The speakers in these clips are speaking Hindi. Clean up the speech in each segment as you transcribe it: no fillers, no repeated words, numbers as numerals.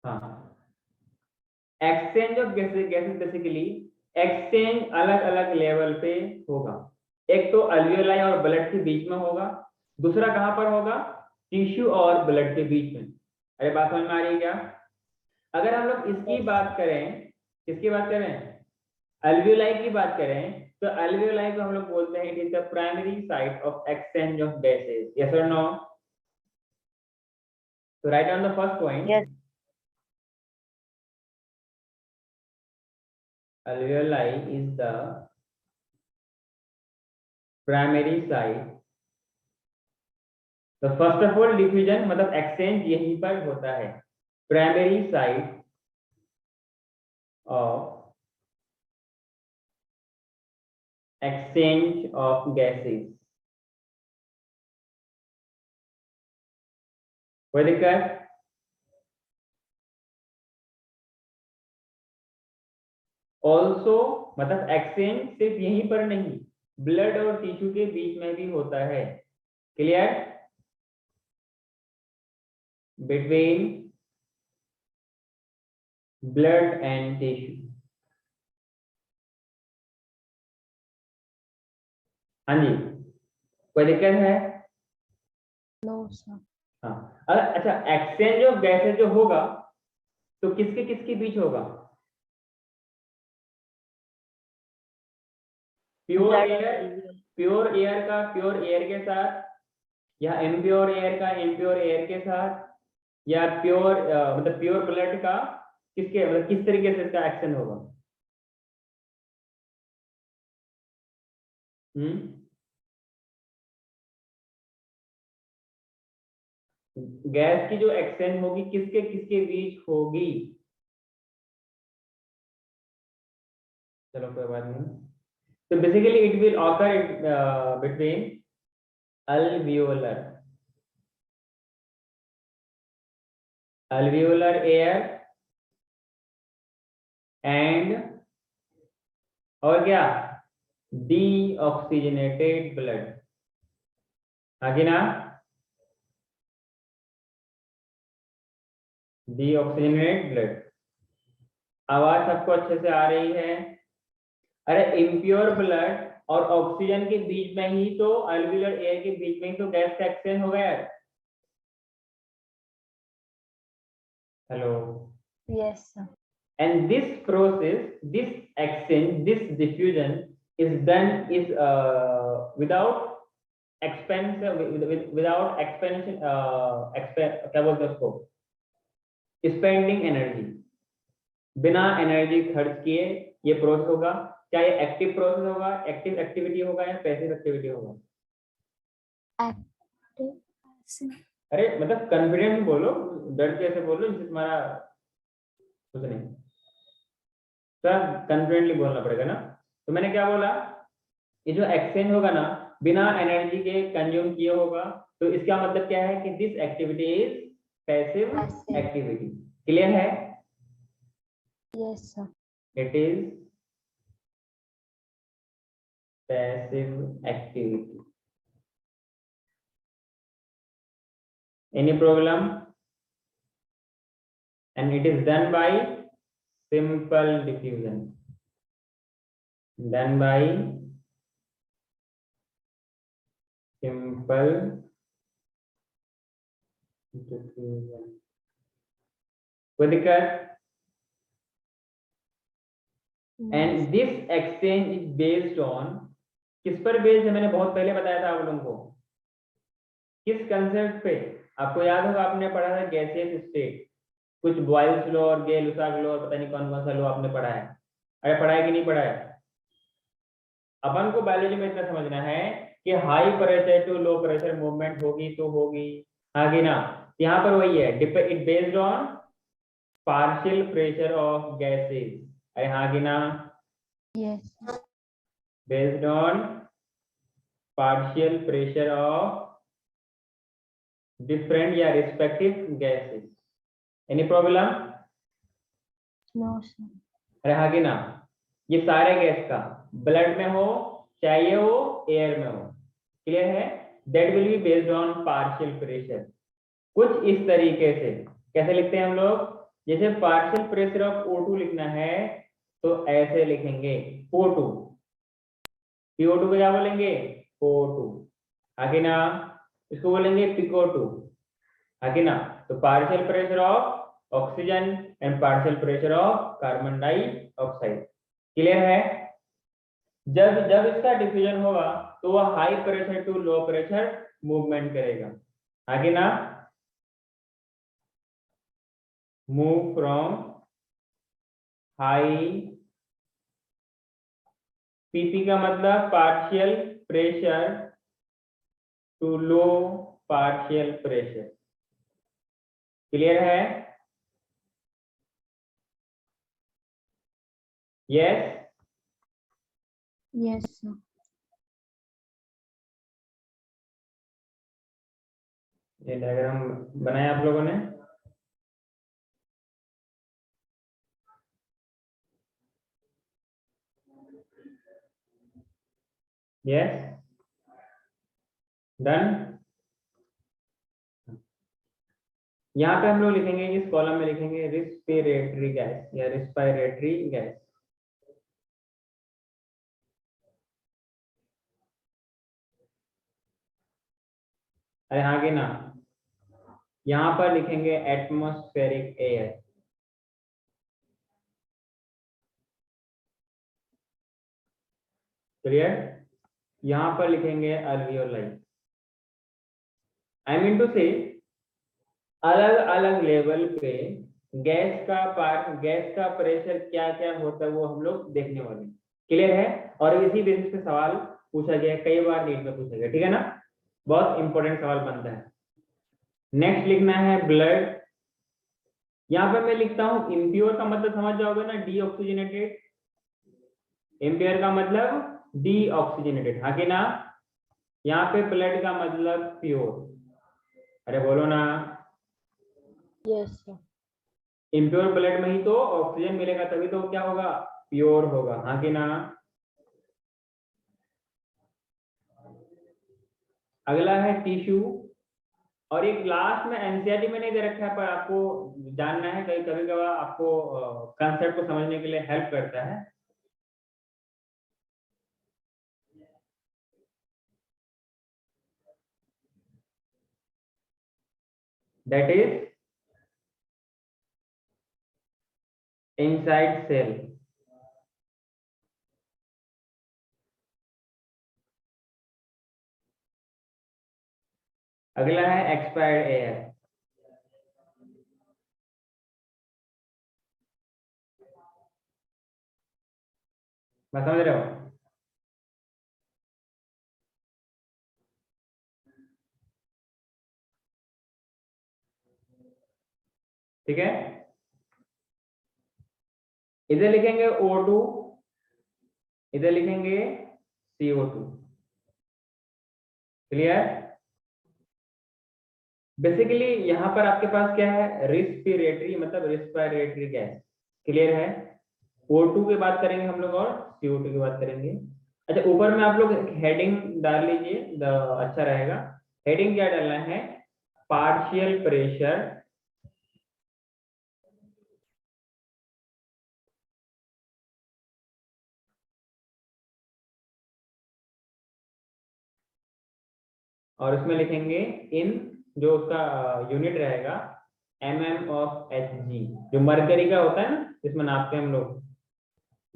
हाँ, exchange of gases basically exchange अलग अलग लेवल पे होगा। एक तो अल्वियोलाई और ब्लड के बीच में होगा, दूसरा कहां पर होगा, टिश्यू और ब्लड के बीच में। अरे बात समझ में आ रही है क्या? अगर हम लोग इसकी बात करें, किसकी बात करें, अल्वियोलाई की बात करें, तो अल्वियोलाई को हम लोग बोलते हैं it is the primary site of exchange of gases. Yes और नो? तो right on the first point. Yes. Alveoli is the primary site। तो फर्स्ट ऑफ ऑल डिफ्यूजन मतलब एक्सचेंज यहीं पर होता है, primary site of exchange of gases. कोई दिक्कत? ऑल्सो मतलब एक्सचेंज सिर्फ यहीं पर नहीं, ब्लड और टिश्यू के बीच में भी होता है। Clear? Between blood and tissue. हाँ जी, कोई दिक्कत है? No, sir. हाँ, अगर अच्छा एक्सचेंज ऑफ गैसेस जो होगा तो किसके किसके बीच होगा? Pure Blood air, and alveoli. Pure air का प्योर एयर के साथ, या इम्प्योर एयर का इम्प्योर एयर के साथ, या प्योर मतलब प्योर ब्लड का किसके मतलब किस तरीके से इसका एक्शन होगा? गैस की जो एक्सचेंज होगी किसके किसके बीच होगी? चलो कोई बात नहीं। तो basically it will occur between alveolar air and और क्या, डीऑक्सीजनेटेड ब्लड। हाँ कि ना? Deoxygenated blood. आवाज सबको अच्छे से आ रही है? अरे इम्प्योर ब्लड और ऑक्सीजन के बीच में ही तो, अल्वियोलर एयर के बीच में ही तो गैस का एक्सचेंज हो गया यार। Hello? Yes, sir. And this process, this exchange, this diffusion is done without without expansion, क्या बोलते हैं उसको, स्पेंडिंग एनर्जी। बिना एनर्जी खर्च किए ये प्रोसेस होगा। क्या ये एक्टिव प्रोसेस होगा, एक्टिव एक्टिविटी होगा या पैसिव एक्टिविटी होगा? Active. अरे मतलब कॉन्फिडेंट बोलो, डर के ऐसे बोलो जिससे तुम्हारा कुछ नहीं, सर कॉन्फिडेंटली बोलना पड़ेगा ना। तो मैंने क्या बोला, ये जो एक्सचेंज होगा ना बिना एनर्जी के कंज्यूम किए होगा, तो इसका मतलब क्या है कि this activity is passive Passive. Activity. Clear है? Yes, sir. It is passive activity. Any problem? And it is done by simple diffusion, done by simple diffusion. कोई दिक्कत? And this exchange is based on, किस पर बेस्ड है? मैंने बहुत पहले बताया था आप लोगों को, किस कंसेप्ट पे? आपको याद होगा आपने पढ़ा था गैसियस स्टेट, कुछ बॉयल्स लॉ और गै-लुसाक लॉ और पता नहीं कौन कौन सा लॉ आपने पढ़ा है। अरे पढ़ा है कि नहीं पढ़ा है? अपन को बायोलॉजी में इतना समझना है कि high pressure to low pressure movement होगी तो होगी, आगे ना। यहाँ पर वही है, it based on partial pressure of gases. अरे हाँ कि ना? Yes. Based on partial pressure of different या respective gases. Any problem? No, sir. अरे हाँ कि ना? ये सारे गैस का ब्लड में हो चाहे ये हो एयर में हो, क्लियर है? That will be based on partial pressure. कुछ इस तरीके से कैसे लिखते हैं हम लोग, जैसे पार्शियल प्रेशर ऑफ O2 लिखना है तो ऐसे लिखेंगे O2, PO2 को क्या बोलेंगे O2, आगे ना इसको बोलेंगे PiCO2, आगे ना। तो partial pressure of oxygen and partial pressure of carbon dioxide, clear है। जब जब इसका डिफ्यूजन होगा तो वह high pressure to low pressure movement करेगा, आगे ना मूव फ्रॉम हाई, पीपी का मतलब partial pressure to low partial pressure, clear है। Yes Yes, sir. ये डायग्राम बनाया आप लोगों ने। Yes done. यहाँ पे हम लोग लिखेंगे, इस कॉलम में लिखेंगे रिस्पिरेटरी गैस या रिस्पिरेटरी गैस। अरे आगे ना यहाँ पर लिखेंगे एटमॉस्फेरिक एयर, क्लियर। यहाँ पर लिखेंगे अल्वियोलाई। आई मीन टू से अलग अलग लेवल पे गैस का प्रेशर क्या क्या होता है वो हम लोग देखने वाले, क्लियर है। और इसी बेसिस पे सवाल पूछा गया, कई बार नीट में पूछा गया, ठीक है ना, बहुत इंपॉर्टेंट सवाल बनता है। नेक्स्ट लिखना है ब्लड। यहाँ पे मैं लिखता हूँ इम्प्योर का मतलब समझ जाओगे ना, डीऑक्सीजनेटेड, इम्प्योर का मतलब डीऑक्सीजनेटेड, हाँ कि ना। यहाँ पे ब्लड का मतलब प्योर, अरे बोलो ना। Yes, sir. इम्प्योर ब्लड में ही तो ऑक्सीजन मिलेगा, तभी तो क्या होगा प्योर होगा, हाँ कि ना। अगला है टिश्यू, और एक लास्ट में एनसीईआरटी में नहीं दे रखा है पर आपको जानना है, कभी कभी कभी आपको कंसेप्ट को समझने के लिए हेल्प करता है। That is inside cell. अगला है एक्सपायर्ड एयर। मैं समझ रहे हो। ठीक है, इधर लिखेंगे O2, इधर लिखेंगे CO2, क्लियर। बेसिकली यहाँ पर आपके पास क्या है रिस्पिरेटरी मतलब रिस्पिरेटरी गैस, क्लियर है। O2 की बात करेंगे हम लोग और CO2 की बात करेंगे। अच्छा ऊपर में आप लोग हेडिंग डाल लीजिए, अच्छा रहेगा। हेडिंग क्या डालना है, पार्शियल प्रेशर और उसमें लिखेंगे इन, जो उसका यूनिट रहेगा mm of Hg, जो मरकरी का होता है ना जिसमें नापते हैं हम लोग,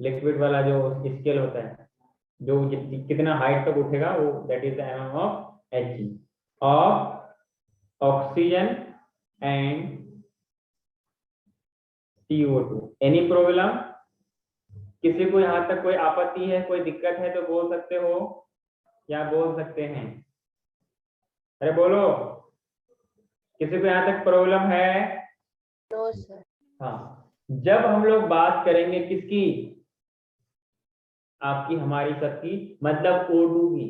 लिक्विड वाला जो स्केल होता है, जो कितना हाइट तक उठेगा वो, that is mm of Hg of oxygen and CO2। Any problem, किसी को यहाँ तक कोई आपत्ति है, कोई दिक्कत है तो बोल सकते हो या बोल सकते हैं, अरे बोलो, किसी को यहाँ तक प्रॉब्लम है। No, sir. हाँ, जब हम लोग बात करेंगे किसकी, आपकी हमारी सबकी मतलब O2 की,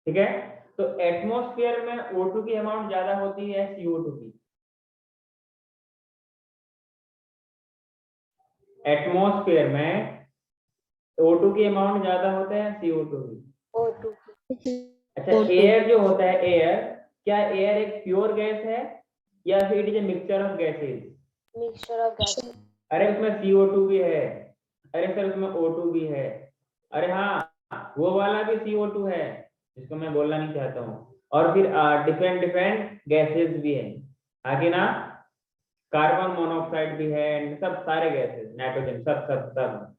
ठीक है। तो एटमॉस्फेयर में O2 की अमाउंट ज्यादा होती है CO2 की। एटमॉस्फेयर में O2 की अमाउंट ज्यादा होता है CO2 की। O2. अच्छा एयर जो होता है, एयर, क्या एयर एक प्योर गैस है या फिर it is a mixture of gases, Mixture of gases. अरे उसमें CO2 भी है, अरे सर उसमें O2 भी है, अरे हाँ वो वाला भी CO2 है जिसको मैं बोलना नहीं चाहता हूँ, और फिर डिफरेंट डिफरेंट गैसेस भी है, आगे ना कार्बन मोनोऑक्साइड भी है, सब सारे गैसेस, नाइट्रोजन, सब सब सब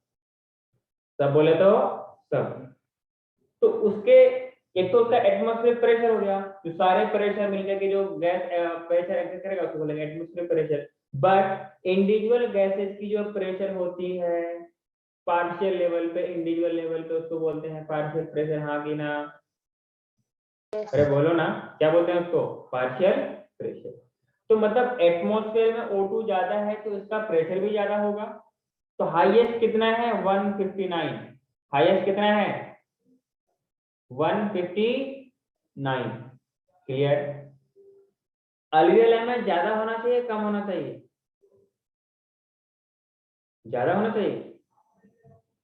सब बोले तो सब। तो उसके एक तो उसका एटमॉस्फेरिक प्रेशर हो गया, जो सारे प्रेशर मिलकर के जो गैस प्रेशर एक्सेस करेगा उसको बोलेंगे atmospheric pressure. But individual gases की जो प्रेशर होती है पार्शियल लेवल पे, इंडिविजुअल लेवल पे, उसको बोलते हैं पार्शियल प्रेशर, हाँ कि ना? Yes. अरे बोलो ना, क्या बोलते हैं उसको? Partial pressure. तो मतलब एटमॉस्फेयर में O2 ज्यादा है तो इसका प्रेशर भी ज्यादा होगा। तो हाईएस्ट कितना है? 159। हाईएस्ट कितना है? 159। क्लियर? अल्वियोलाई में ज्यादा होना चाहिए कम होना चाहिए? ज्यादा होना चाहिए।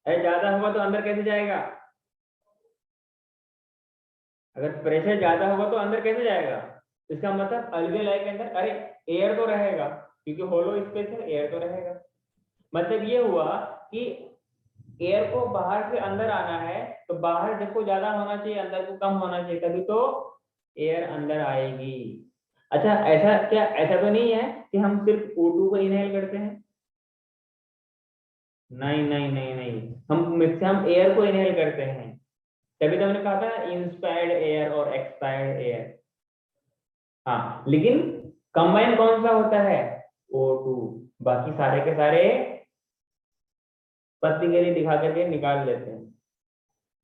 अरे ज्यादा होगा तो अंदर कैसे जाएगा? अगर प्रेशर ज्यादा होगा तो अंदर कैसे जाएगा? इसका मतलब अल्वियोलाई के अंदर अरे एयर तो रहेगा, क्योंकि होलो स्पेस है, एयर तो रहेगा। मतलब ये हुआ कि एयर को बाहर से अंदर आना है तो बाहर देखो ज्यादा होना चाहिए, अंदर को कम होना चाहिए, तभी तो एयर अंदर आएगी। अच्छा ऐसा क्या, ऐसा तो नहीं है कि हम सिर्फ O2 को इनहेल करते हैं? नहीं नहीं नहीं नहीं, हम मैक्सिमम एयर को इनहेल करते हैं, तभी तो हमने कहा था इंस्पायर्ड एयर और एक्सपायर्ड एयर। हाँ लेकिन कंबाइन कौन सा होता है? O2। बाकी सारे के सारे पत्ती के लिए दिखा करके निकाल देते हैं,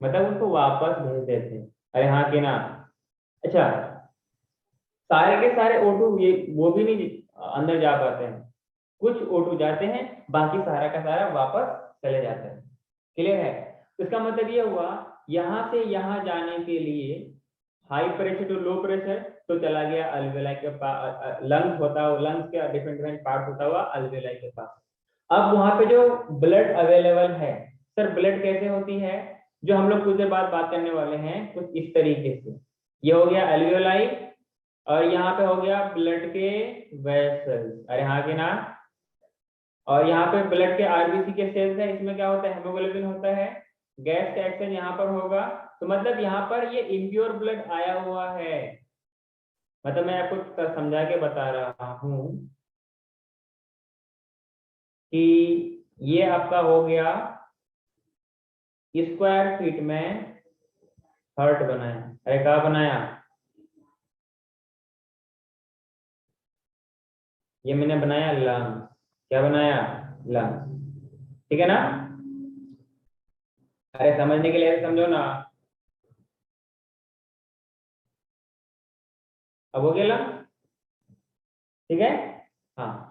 मतलब उसको वापस भेज देते हैं। अरे हाँ कि ना? अच्छा सारे के सारे O2 ये वो भी नहीं अंदर जा पाते हैं, कुछ O2 जाते हैं, बाकी सारा का सारा वापस चले जाते हैं। क्लियर है? तो इसका मतलब ये हुआ यहां से यहां जाने के लिए high pressure to low pressure तो चला गया अल्वेलाई के पास, लंग्स होता हुआ, लंग्स के डिफरेंट डिफरेंट पार्ट होता हुआ अल्वेलाई के पास। अब वहां पे जो ब्लड अवेलेबल है, सर ब्लड कैसे होती है, जो हम लोग कुछ देर बाद बात करने वाले हैं, कुछ इस तरीके से। ये हो गया अल्वेलाई, और यहाँ पे हो गया ब्लड के वेसल्स, अरे हाँ कि ना? और यहाँ पे ब्लड के आरबीसी के सेल्स है, इसमें क्या होता है? हेमोग्लोबिन होता है, गैस का एक्सचेंज यहाँ पर होगा। तो मतलब यहाँ पर ये इम्प्योर ब्लड आया हुआ है, मतलब मैं आपको समझा के बता रहा हूँ कि ये आपका हो गया स्क्वायर फीट में हार्ट बनाया, अरे कहा बनाया? ये मैंने बनाया लंग, क्या बनाया? लंग। ठीक है ना? अरे समझने के लिए ऐसे समझो ना। अब हो गया लंग? ठीक है। हाँ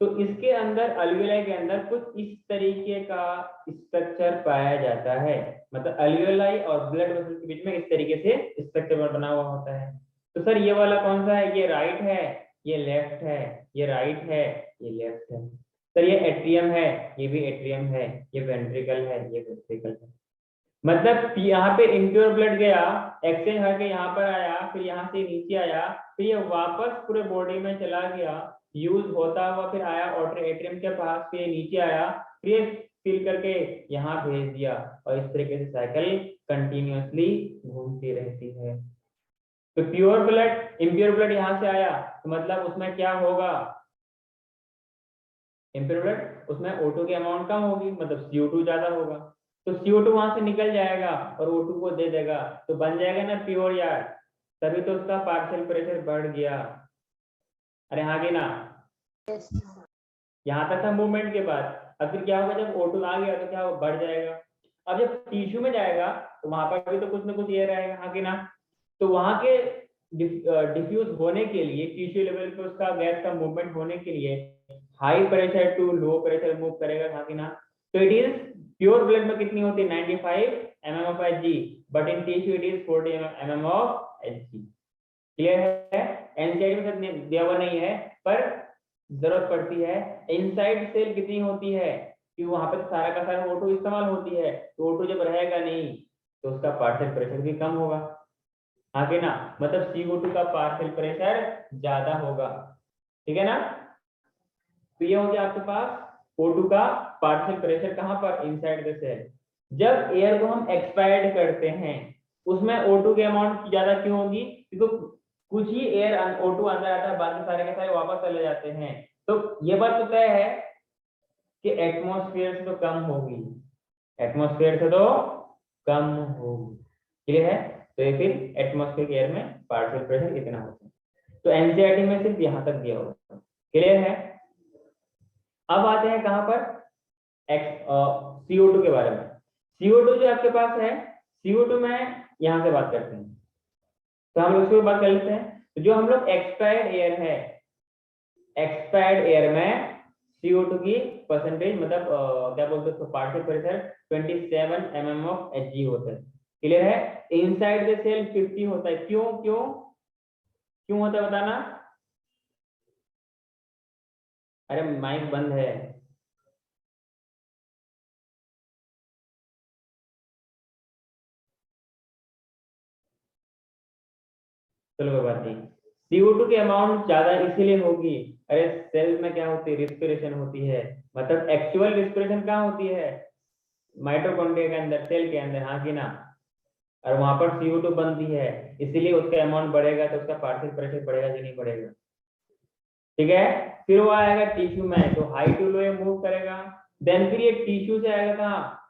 तो इसके अंदर अल्वियोलाई के अंदर कुछ इस तरीके का स्ट्रक्चर पाया जाता है, मतलब अल्वियोलाई और ब्लड वेसल के बीच में इस तरीके से स्ट्रक्चर बना हुआ होता है। तो सर ये वाला कौन सा है? ये राइट है, ये लेफ्ट है, ये राइट है, ये लेफ्ट है। सर ये एट्रियम है, ये भी एट्रियम है, ये वेंट्रिकल है, ये वेंट्रिकल है। मतलब यहाँ पे इम्प्योर ब्लड गया, एक्सचेंज होकर यहाँ पर आया, फिर यहाँ से नीचे आया, फिर ये वापस पूरे बॉडी में चला गया, यूज होता हुआ फिर आया ऑटर एट्रियम के पास, फिर नीचे आया, फिर फिल करके यहाँ भेज दिया, और इस तरीके से साइकिल कंटिन्यूअसली घूमती रहती है। तो प्योर ब्लड, इम्प्योर ब्लड यहाँ से आया तो मतलब उसमें क्या होगा? इम्प्योर ब्लड उसमें O2 की अमाउंट कम होगी, मतलब CO2 ज्यादा होगा, तो CO2 वहां से निकल जाएगा और O2 को दे देगा, तो बन जाएगा ना प्योर यार, तभी तो उसका पार्शियल प्रेशर बढ़ गया। अरे हाँ कि ना? Yes. यहाँ तक था मूवमेंट के बाद। अब फिर क्या होगा जब O2 आ गया तो क्या होगा? बढ़ जाएगा। अब जब टिश्यू में जाएगा तो वहां पर भी तो कुछ ना कुछ ये रहेगा, हाँ कि ना? तो वहां के डिफ्यूज होने के लिए, टिश्यू लेवल पे उसका गैस का मूवमेंट होने के लिए high pressure to low pressure move करेगा, हाँ कि ना? तो इट इज प्योर ब्लड में कितनी होती है? 95 mm of Hg, but in tissue it is 40 mm of Hg। Clear है? एनसीआईडी में सब दिया हुआ नहीं है, पर जरूरत पड़ती है। इनसाइड सेल कितनी होती है कि वहां पे सारा का सारा O2 इस्तेमाल होती है, तो O2 जब रहेगा नहीं तो उसका पार्शियल प्रेशर भी कम होगा, हाँ कि ना? मतलब CO2 का पार्शियल प्रेशर ज्यादा होगा। ठीक है ना? तो ये हो गया आपके पास O2 का पार्शियल प्रेशर कहाँ पर, इनसाइड द सेल। जब एयर को हम एक्सपायर्ड करते हैं उसमें O2 के अमाउंट ज्यादा क्यों होगी, क्योंकि कुछ ही एयर O2 अंदर आता है, बाकी सारे के सारे वापस चले जाते हैं। तो ये बात तो तय है कि एटमॉस्फेयर से तो कम होगी, एटमॉस्फेयर से तो कम होगी, क्लियर है। तो ये फिर एटमॉस्फेयर एयर में पार्शियल प्रेशर इतना होता है। तो एनसीईआरटी में सिर्फ यहां तक दिया होगा, क्लियर है। अब आते हैं कहां पर, CO2 के बारे में। CO2 जो आपके पास है, CO2 में यहां से बात करते हैं, तो हम लोग उसकी बात कर लेते हैं। तो जो हम लोग एक्सपायर्ड एयर है, एक्सपायर्ड एयर में CO2 की परसेंटेज मतलब क्या बोलते हैं उसको, partial pressure 27 mm of Hg होता है, क्लियर है। इनसाइड द सेल 50 होता है, क्यों क्यों क्यों होता है बताना। अरे माइक बंद है। चलो कोई बात नहीं। CO2 की अमाउंट ज्यादा इसीलिए होगी, अरे सेल में क्या होती है, रिस्पिरेशन होती है, मतलब एक्चुअल रिस्पिरेशन कहाँ होती है, माइटोकॉन्ड्रिया के अंदर, सेल के अंदर, हाँ कि ना। और वहां पर CO2 बनती है, इसीलिए उसका अमाउंट बढ़ेगा तो उसका पार्शियल प्रेशर बढ़ेगा कि नहीं बढ़ेगा, ठीक है। फिर वो आएगा टिश्यू में, तो हाई टू लो मूव करेगा। देन फिर ये टिश्यू से आएगा कहाँ,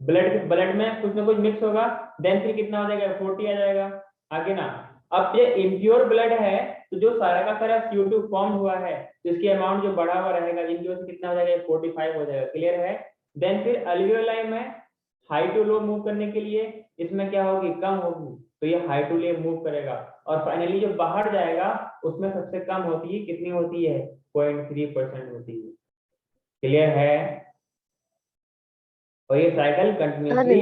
ब्लड, ब्लड में कुछ ना कुछ मिक्स होगा, देन फिर कितना हो जाएगा, 40 आ जाएगा, आगे ना। अब ये इम्प्योर ब्लड है, तो जो सारा का सारा CO2 फॉर्म हुआ है, तो इसके अमाउंट जो बढ़ा हुआ रहेगा, इनकी वजह से कितना हो जाएगा, 45 हो जाएगा, क्लियर है। देन फिर अल्वियोलाई में हाई टू लो मूव करने के लिए इसमें क्या होगी, कम होगी, तो ये हाई टू लो मूव करेगा। और फाइनली जो बाहर जाएगा उसमें सबसे कम होती है, कितनी होती है, 0.3% होती है, क्लियर है। और ये cycle sir continuously,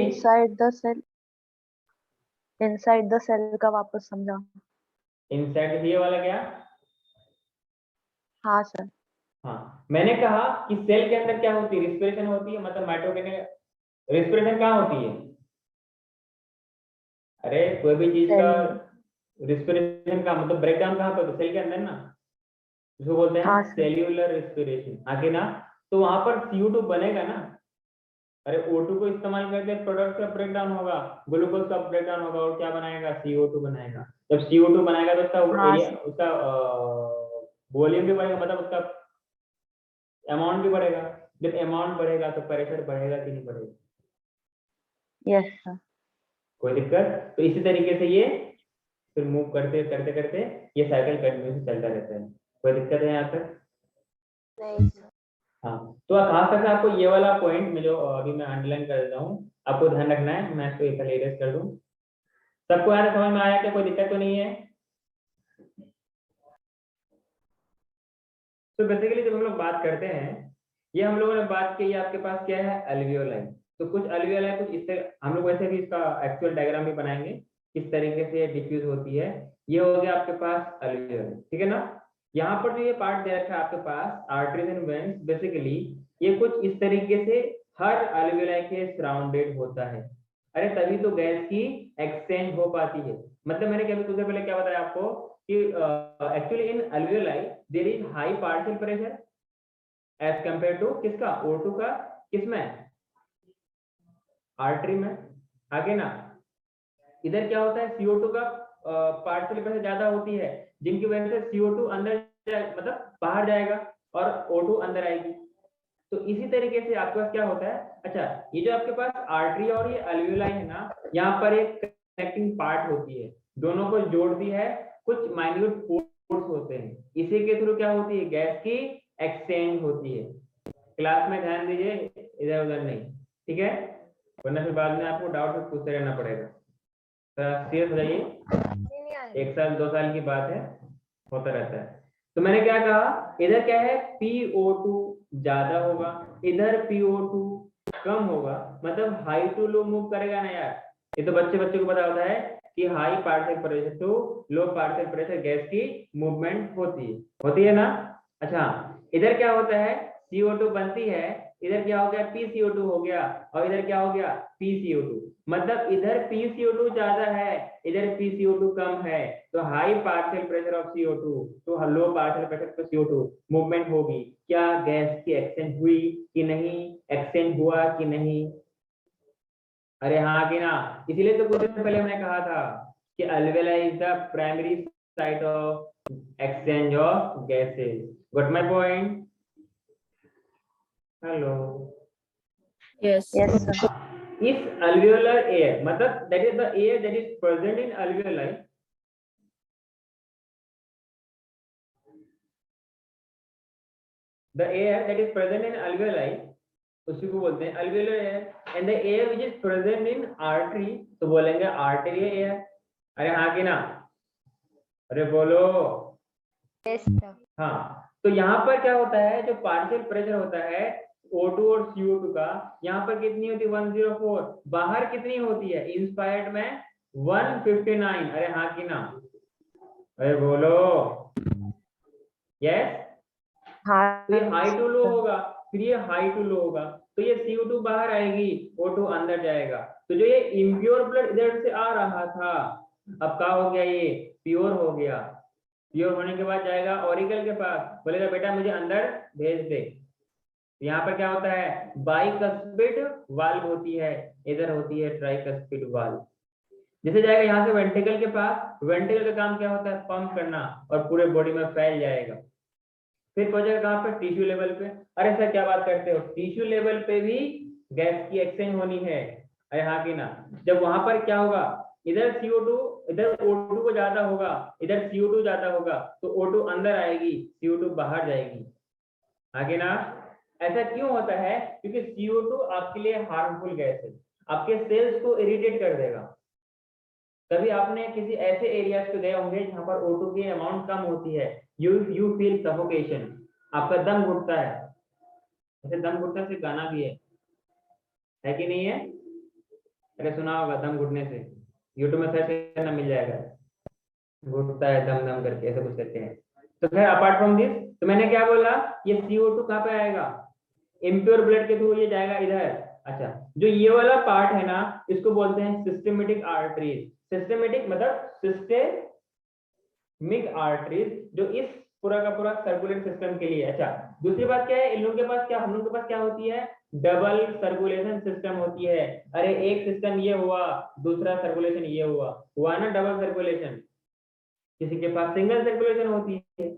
inside the cell का वापस समझा। इनसाइड ये वाला क्या, हाँ सर। हाँ मैंने कहा कि सेल के अंदर क्या होती है, रिस्पिरेशन होती है, मतलब माइटोकॉन्ड्रिया, रिस्पिरेशन कहाँ होती है, अरे कोई भी चीज का सेल में। रिस्पिरेशन का मतलब ब्रेकडाउन कहाँ पे होता है, सेल के अंदर ना, जिसको बोलते हैं हाँ सर। सेल्यूलर रिस्पिरेशन, आगे ना। तो वहां पर CO2 बनेगा ना, अरे O2 को इस्तेमाल करके प्रोडक्ट का ब्रेकडाउन होगा, ग्लूकोज का ब्रेकडाउन होगा, और क्या बनाएगा, CO2 बनाएगा। जब CO2 बनाएगा तो उसका हाँ एरिया, सर। उसका वॉल्यूम भी बढ़ेगा, मतलब उसका अमाउंट भी बढ़ेगा। जब अमाउंट बढ़ेगा तो प्रेशर बढ़ेगा कि नहीं बढ़ेगा, यस सर। कोई दिक्कत। तो इसी तरीके से ये फिर मूव करते करते करते ये साइकिल कंटिन्यूस चलता रहता है, कोई दिक्कत है यहाँ तक। नहीं सर। हाँ, तो खास तक आपको ये वाला पॉइंट में जो अभी मैं अंडरलाइन कर देता हूँ, आपको ध्यान रखना है, मैं इसको एक इरेज कर दूं। सबको यहाँ समझ में आया, क्या कोई दिक्कत तो नहीं है। तो बेसिकली जब हम लोग बात करते हैं, ये हम लोगों ने बात की, आपके पास क्या है, अल्वियोलाई। तो कुछ अल्वियोलाई कुछ इस तरह, हम लोग वैसे भी इसका एक्चुअल डायग्राम भी बनाएंगे किस तरीके से डिफ्यूज होती है। ये हो गया आपके पास अल्वियोलाई, ठीक है ना। यहाँ पर जो ये पार्ट दे रखा है आपके पास, आर्टरीज एंड वेन्स, बेसिकली ये कुछ इस तरीके से हर अल्वियोलाई के सराउंडेड होता है। अरे तभी तो गैस की एक्सचेंज हो पाती है। मतलब मैंने कभी कुछ देर पहले क्या बताया आपको कि actually in alveoli there is high partial pressure as compare to किसका, O2 का, किसमें, आर्टरी में, आगे ना। इधर क्या होता है, CO2 का पार्शियल प्रेशर ज्यादा होती है, जिनकी वजह से CO2 अंदर मतलब बाहर जाएगा और O2 अंदर आएगी। तो इसी तरीके से आपके पास क्या होता है, अच्छा ये जो आपके पास आर्टरी और ये अल्वियोलाई है ना, यहाँ पर एक कनेक्टिंग पार्ट होती है, दोनों को जोड़ती है, कुछ माइन्यूट पोर्स होते हैं, इसी के थ्रू क्या होती है, गैस की एक्सचेंज होती है। क्लास में ध्यान दीजिए, इधर उधर नहीं, ठीक है, वरना फिर बाद में आपको डाउट पूछते रहना पड़ेगा। सीरियस हो जाइए, नहीं आया। 1 साल 2 साल की बात है, होता रहता है। तो मैंने क्या कहा, इधर क्या है, PO2 ज्यादा होगा, इधर PO2 कम होगा, मतलब हाई टू लो मूव करेगा ना यार। ये तो बच्चे बच्चे को पता होता है कि high partial pressure to low partial pressure gas की मूवमेंट होती है ना। अच्छा इधर क्या होता है, CO2 बनती है, इधर क्या हो गया, PCO2 हो गया, और इधर क्या हो गया, PCO2। मतलब इधर PCO2 ज्यादा है, इधर PCO2 कम है, तो high partial pressure of CO2, तो लो पार्शियल प्रेशर पर CO2 मूवमेंट होगी। क्या गैस की एक्सचेंज हुई कि नहीं, एक्सचेंज हुआ कि नहीं? अरे हाँ कि ना? इसीलिए तो कुछ दिन पहले मैंने कहा था कि alveoli is the primary site of exchange of gases. Got my point? Hello? Yes. Yes, sir. इस alveolar air, मतलब that is the air that is present in alveoli, the air that is present in alveoli, उसी को बोलते हैं alveolar air, and the air which is present in artery, तो बोलेंगे arterial air। अरे हाँ कि ना? अरे बोलो। Yes, sir. हाँ, तो यहाँ पर क्या होता है, जो पार्शियल प्रेशर होता है O2 और CO2 का, यहाँ पर कितनी होती है? 104। बाहर कितनी होती है इंस्पायर्ड में? 159। अरे हाँ कि ना? अरे बोलो। यस। तो ये हाई टू लो होगा, फिर ये हाई टू लो होगा, तो ये CO2 बाहर आएगी, O2 अंदर जाएगा। तो जो ये इम्प्योर ब्लड इधर से आ रहा था, अब क्या हो गया? ये प्योर हो गया। प्योर होने के बाद जाएगा ऑरिकल के पास, बोलेगा बेटा मुझे अंदर भेज दे। यहाँ पर क्या होता है? बाइकस्पिड वाल्व होती है, इधर होती है ट्राइकस्पिड वाल्व। जैसे जाएगा यहाँ से वेंट्रिकल के पास, वेंट्रिकल का काम क्या होता है? पंप करना, और पूरे बॉडी में फैल जाएगा। फिर पहुंचेगा कहाँ पर? टिश्यू लेवल पे। अरे सर क्या बात करते हो, टिश्यू लेवल पे भी गैस की एक्सचेंज होनी है। अरे हाँ कि ना? जब वहां पर क्या होगा, इधर CO2, इधर O2 को ज्यादा होगा, इधर CO2 ज्यादा होगा, तो O2 अंदर आएगी, CO2 बाहर जाएगी। आगे ना? ऐसा क्यों होता है? क्योंकि CO2 आपके लिए हार्मफुल गैस है, आपके सेल्स को इरिटेट कर देगा। कभी आपने किसी ऐसे एरिया पे गए होंगे जहां पर O2 की अमाउंट कम होती है, यू फील सफोकेशन, आपका दम घुटता है। ऐसे दम घुटने से गाना भी है कि नहीं है? अरे सुना होगा दम घुटने से, यूट्यूब में सर्च करना मिल जाएगा, घुटता है दम दम करके, ऐसे कुछ करते हैं। तो खैर अपार्ट फ्रॉम दिस, तो मैंने क्या बोला, ये CO2 कहाँ पे आएगा? इम्प्योर ब्लड के थ्रू ये जाएगा इधर। अच्छा, जो ये वाला पार्ट है ना, इसको बोलते हैं सिस्टेमेटिक आर्टरीज। सिस्टेमेटिक मतलब सिस्टेमिक आर्टरीज, जो इस पूरा का पूरा सर्कुलेट सिस्टम के लिए। अच्छा, दूसरी बात क्या है, इन लोगों के पास क्या, हम लोगों के पास क्या होती है? डबल सर्कुलेशन सिस्टम होती है। अरे एक सिस्टम ये हुआ, दूसरा सर्कुलेशन ये हुआ ना डबल सर्कुलेशन। किसी के पास सिंगल सर्कुलेशन होती है,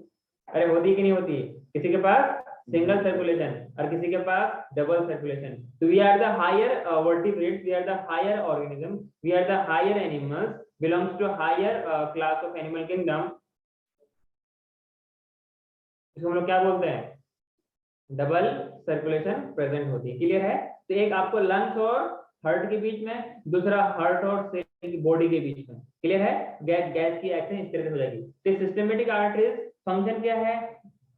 अरे होती कि नहीं होती? किसी के पास सिंगल सर्कुलेशन और किसी के पास डबल सर्कुलेशन। तो we are the higher vertebrates, we are the higher organism, we are the higher animals, belongs to higher class of animal kingdom. इसको हम लोग क्या बोलते हैं? डबल सर्कुलेशन प्रेजेंट होती है। क्लियर है? तो एक आपको लंग्स और हार्ट के बीच में, दूसरा हार्ट और सेल की बॉडी के बीच में। क्लियर है? गैस की एक्शन इस तरह से हो जाएगी। तो सिस्टेमेटिक आर्टरीज फंक्शन क्या है?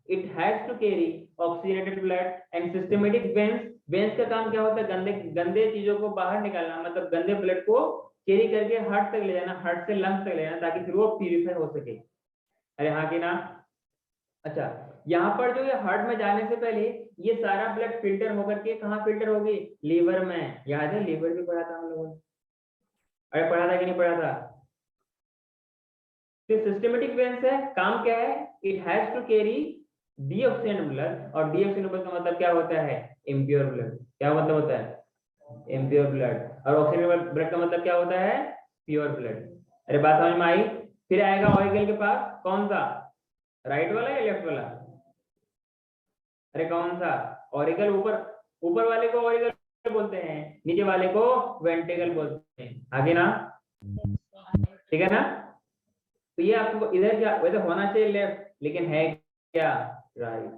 It has to carry oxygenated blood and systematic veins. Veins का काम क्या होता है? गंदे गंदे चीजों को बाहर निकालना, मतलब गंदे ब्लड को कैरी करके हार्ट तक ले जाना, हार्ट से लंग्स तक ले जाना, ताकि फिर वो प्यूरिफाई हो सके। अरे हाँ कि ना? अच्छा, यहाँ पर जो ये हार्ट में जाने से पहले ये सारा ब्लड फिल्टर होकर के कहाँ फिल्टर होगी? लीवर में। याद है लीवर भी पढ़ा था हम लोगों ने? अरे पढ़ा था कि नहीं पढ़ा था? तो सिस्टेमेटिक वेन्स है, काम क्या है? It has to carry deoxygenated blood, और डीऑक्सीजनेटेड ब्लड का मतलब क्या होता है? Impure blood. क्या मतलब होता है? Impure blood. और ऑक्सीजनेटेड ब्लड का मतलब क्या होता है? Pure blood. अरे बात समझ में आई? फिर आएगा ऑरिकल के पास, कौन सा? राइट वाला या लेफ्ट वाला? अरे कौन सा? ऑरिकल ऊपर, ऊपर वाले को ऑरिकल बोलते हैं, नीचे वाले को वेंट्रिकल बोलते हैं। आगे ना? ठीक है ना? तो ये आपको इधर क्या वैसे होना चाहिए लेफ्ट, लेकिन है क्या? राइट।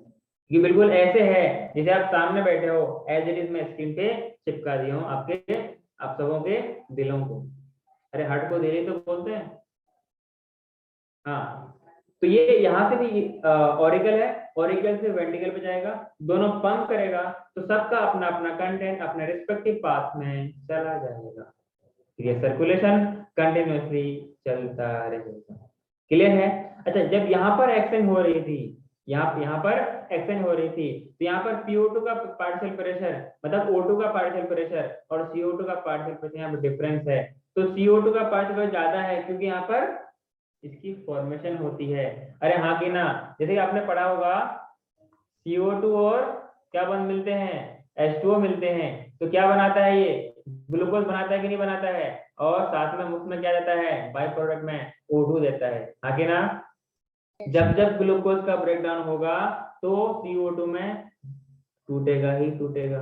ये बिल्कुल ऐसे है जैसे आप सामने बैठे हो, एज इट इज मैं स्क्रीन पे चिपका दिया हूँ आपके, आप सबों के दिलों को। अरे हार्ट को दिल तो बोलते हैं। हाँ, तो ये यहाँ से भी ऑरिकल है, ऑरिकल से वेंट्रिकल पे जाएगा, दोनों पंप करेगा, तो सबका अपना अपना कंटेंट अपने रिस्पेक्टिव पाथ में चला जाएगा। ये सर्कुलेशन कंटिन्यूअसली चलता रहेगा। क्लियर है? अच्छा, जब यहाँ पर एक्शन हो रही थी, यहाँ पर एक्सचेंज हो रही थी, तो यहाँ पर CO2 का पार्शियल प्रेशर मतलब O2 का पार्शियल प्रेशर और CO2 का पार्शियल प्रेशर यहाँ पर डिफरेंस है। तो CO2 का पार्शियल प्रेशर ज्यादा है क्योंकि यहाँ पर इसकी फॉर्मेशन होती है। अरे हाँ कि ना, जैसे कि आपने पढ़ा होगा CO2 और क्या बन मिलते हैं, H2O मिलते हैं, तो क्या बनाता है ये, ग्लूकोज बनाता है कि नहीं बनाता है, और साथ में मुख्य में क्या देता है, बाई प्रोडक्ट में O2 देता है, हाँ कि ना। जब जब ग्लूकोज का ब्रेकडाउन होगा तो CO2 में टूटेगा ही टूटेगा,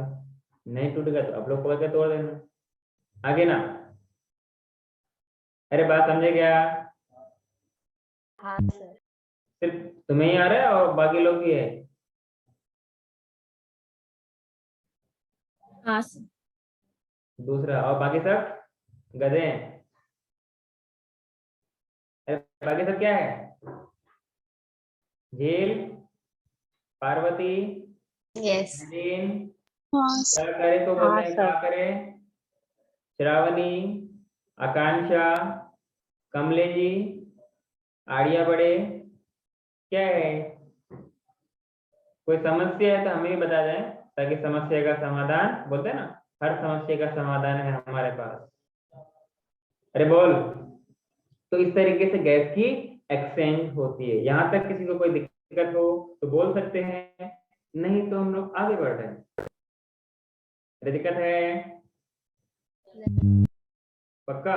नहीं टूटेगा तो आप लोग पकड़ के तोड़ देना, आगे ना। अरे बात समझे क्या, हाँ सर। सिर्फ तुम्हें ही आ रहा है और बाकी लोग भी है। हाँ सर। दूसरा और बाकी सब गधे हैं। अरे बाकी सब क्या है, झील, पार्वती, यस। नदीन, हाँ क्या करे तो बोलते हैं, क्या करे, श्रावणी, आकांक्षा, कमलेजी, आर्या बड़े, क्या है, कोई समस्या है तो हमें भी बता दें ताकि समस्या का समाधान, बोलते हैं ना हर समस्या का समाधान है हमारे पास। अरे बोल। तो इस तरीके से गैस की एक्सचेंज होती है। यहाँ तक किसी को कोई दिक्कत हो तो बोल सकते हैं, नहीं तो हम लोग आगे बढ़ रहे हैं। अरे दिक्कत है पक्का।